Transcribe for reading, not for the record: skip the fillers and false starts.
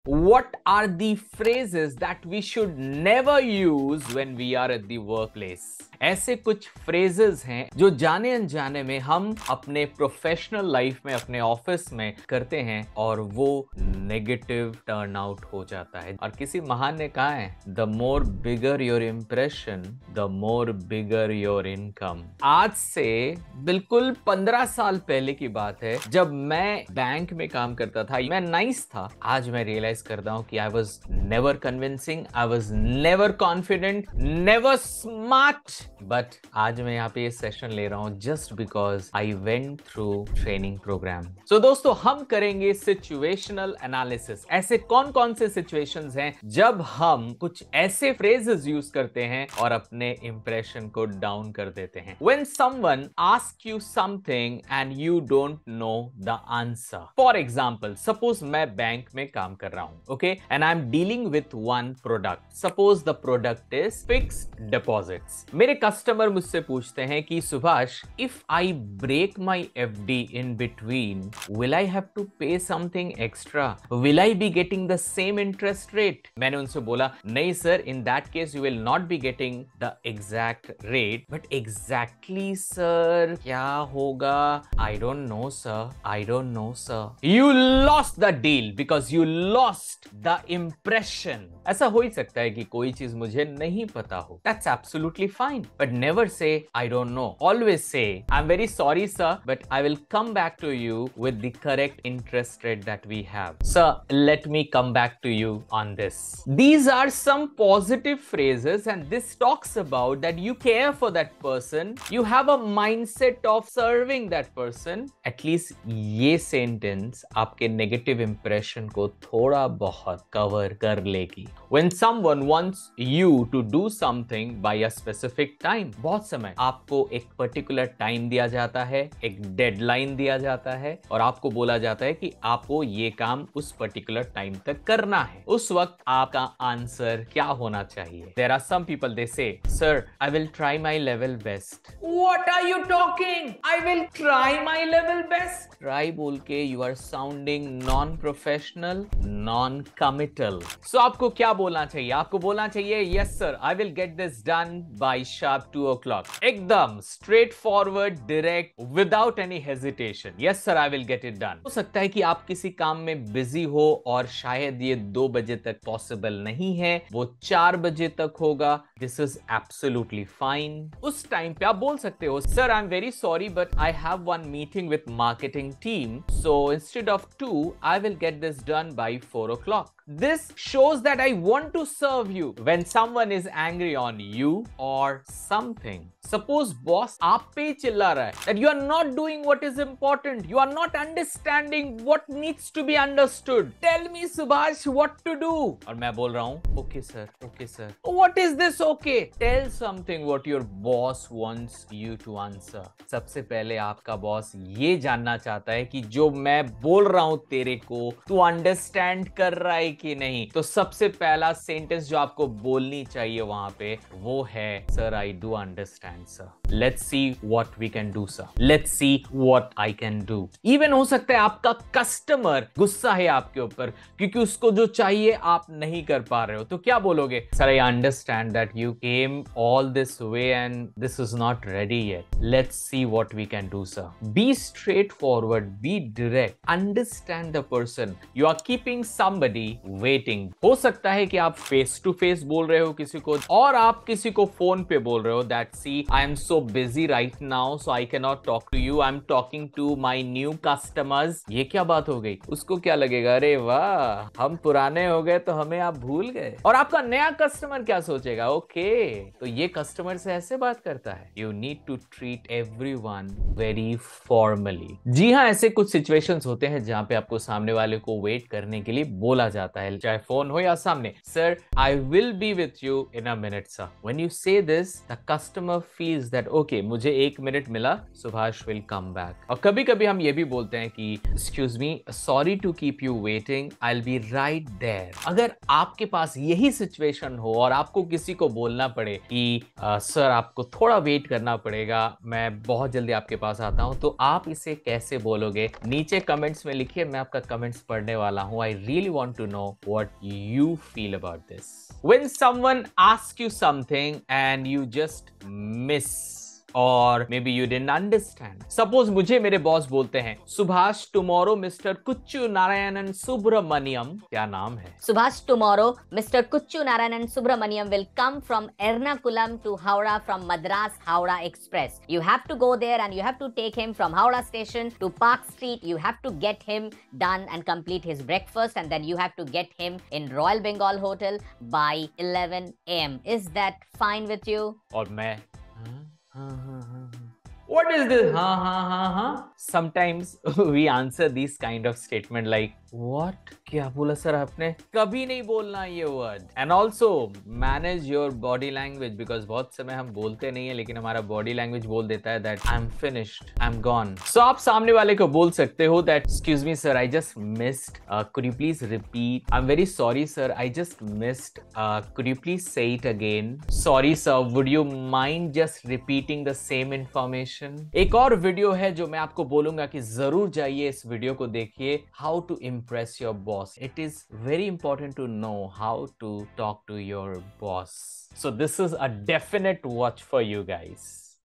What are the phrases that we should never use when we are at the workplace? ऐसे कुछ phrases हैं जो जाने अनजाने में हम अपने प्रोफेशनल लाइफ में, अपने ऑफिस में करते हैं और वो नेगेटिव टर्न आउट हो जाता है। और किसी महान ने कहा है, the more bigger your impression the more bigger your income. आज से बिल्कुल 15 साल पहले की बात है, जब मैं बैंक में काम करता था, मैं नाइस था। आज मैं रियलाइज करता हूं कि I was never convincing, I was never confident, never smart, but आज मैं यहाँ पे ये सेशन ले रहा हूं just because I went through training programme. So दोस्तों, हम करेंगे सिचुएशनल एनालिसिस। ऐसे कौन कौन से सिचुएशंस हैं जब हम कुछ ऐसे फ्रेजेस यूज करते हैं और अपने इंप्रेशन को डाउन कर देते हैं। When someone asks you something and you don't know the answer. For example, suppose मैं बैंक में काम कर रहा हूं, okay, and I'm dealing with one product. Suppose the product is fixed deposits. मेरे कस्टमर मुझसे पूछते हैं कि Subhash, if I break my FD in between, will I have to pay something extra? Will I be getting the same interest rate? मैंने उनसे बोला, नहीं sir, in that case you will not be getting the exact rate, but exactly sir क्या होगा? I don't know sir, I don't know sir. You lost the deal because you lost the impression. ऐसा हो ही सकता है कि कोई चीज मुझे नहीं पता हो. That's absolutely fine, but never say I don't know. Always say I'm very sorry sir, but I will come back to you with the correct interest rate that we have. Sir, let me come back to you on this. These are some positive phrases and this talks about that you care for that person, you have a mindset of serving that person. At least ये sentence आपके negative impression को थोड़ा बहुत cover कर लेगी. When someone wants you to do something by a specific time, बहुत समय आपको एक particular time दिया जाता है, एक deadline दिया जाता है और आपको बोला जाता है कि आपको ये काम उस particular time तक करना है। उस वक्त आपका आंसर क्या होना चाहिए? There are some people they say, sir, I will try my level best. What are you talking? I will try my level best. Try बोल के you are sounding non-professional, non-committal. So आपको क्या बोलना चाहिए? आपको बोलना चाहिए, yes sir, I will get this done by sharp 2 o'clock. एकदम straightforward, direct, without any hesitation. Yes sir, I will get it done. हो सकता है कि आप किसी काम में बिजी हो और शायद ये 2 बजे तक पॉसिबल नहीं है, वो 4 बजे तक होगा. This is absolutely fine. उस टाइम पे आप बोल सकते हो, sir, I'm very sorry, but I have one meeting with marketing team, so instead of 2, I will get this done by 4 o'clock. This shows that I want to serve you. When someone is angry on you or something, suppose boss आप पे ही चिल्ला रहा है that you are not doing what is important, you are not understanding what needs to be understood. Tell me Subhash what to do. और मैं बोल रहा हूँ, okay sir, okay sir. What is this okay? Tell something what your boss wants you to answer. सबसे पहले आपका boss ये जानना चाहता है कि जो मैं बोल रहा हूँ तेरे को, तू अंडरस्टैंड कर रहा है कि नहीं. तो सबसे पहला सेंटेंस जो आपको बोलनी चाहिए वहां पे वो है, sir I do understand sir, let's see what we can do sir, let's see what I can do. Even हो सकता है आपका कस्टमर गुस्सा है आपके ऊपर क्योंकि उसको जो चाहिए आप नहीं कर पा रहे हो, तो क्या बोलोगे? Sir I understand that you came all this way and this is not ready yet, let's see what we can do sir. Be straightforward, be direct, understand the person. You are keeping somebody waiting. हो सकता है कि आप face to face बोल रहे हो किसी को और आप किसी को फोन पे बोल रहे हो that see I am so busy right now so I can not talk to you, I am talking to my new customers. ये क्या बात हो गई? उसको क्या लगेगा, अरे वाह हम पुराने हो गए तो हमें आप भूल गए. और आपका नया कस्टमर क्या सोचेगा? ओके, तो ये कस्टमर से ऐसे बात करता है. You need to treat everyone very formally. जी हाँ, ऐसे कुछ सिचुएशंस होते हैं जहां पे आपको सामने वाले को वेट करने के लिए बोला जाता है, चाहे फोन हो या सामने. Sir I will be with you in a minute sir. When you say this the customer feels that okay मुझे 1 मिनट मिला, सुभाष विल कम बैक. और कभी कभी हम ये भी बोलते हैं कि excuse me, sorry to keep you waiting, I will be right there. अगर आपके पास यही सिचुएशन हो और आपको किसी को बोलना पड़े कि सर आपको थोड़ा वेट करना पड़ेगा, मैं बहुत जल्दी आपके पास आता हूं, तो आप इसे कैसे बोलोगे? नीचे कमेंट्स में लिखिए, मैं आपका कमेंट्स पढ़ने वाला हूं. आई really want to know what you feel about this. When someone asks you something and you just miss, or maybe you didn't understand. Suppose मुझे मेरे बॉस बोलते हैं, सुभाष tomorrow Mr. कुच्चू नारायणन सुब्रमण्यम, क्या नाम है? Subhash, tomorrow Mr. Kuchu Narayanan Subramaniam will come from Ernakulam to Howrah from Madras Howrah Express. You have to go there and you have to take him from Howrah station to Park Street. You have to get him done and complete his breakfast, and then you have to get him in Royal Bengal Hotel by 11 a.m. Is that fine with you? और मैं What is this? Sometimes we answer these kind of statement like what? क्या बोला sir आपने? कभी नहीं बोलना ये word. And also manage your body language, because बहुत समय हम बोलते नहीं है लेकिन हमारा body language बोल देता है that I'm finished, I'm gone. So आप सामने वाले को बोल सकते हो that excuse me sir, I just missed. Could you please repeat? I'm very sorry sir, I just missed. Could you please say it again? Sorry sir, would you mind just repeating the same information? एक और video है जो मैं आपको बोलूंगा कि जरूर जाइए इस वीडियो को देखिए, how to impress your boss. It is very important to know how to talk to your boss. So this is a definite watch for you guys.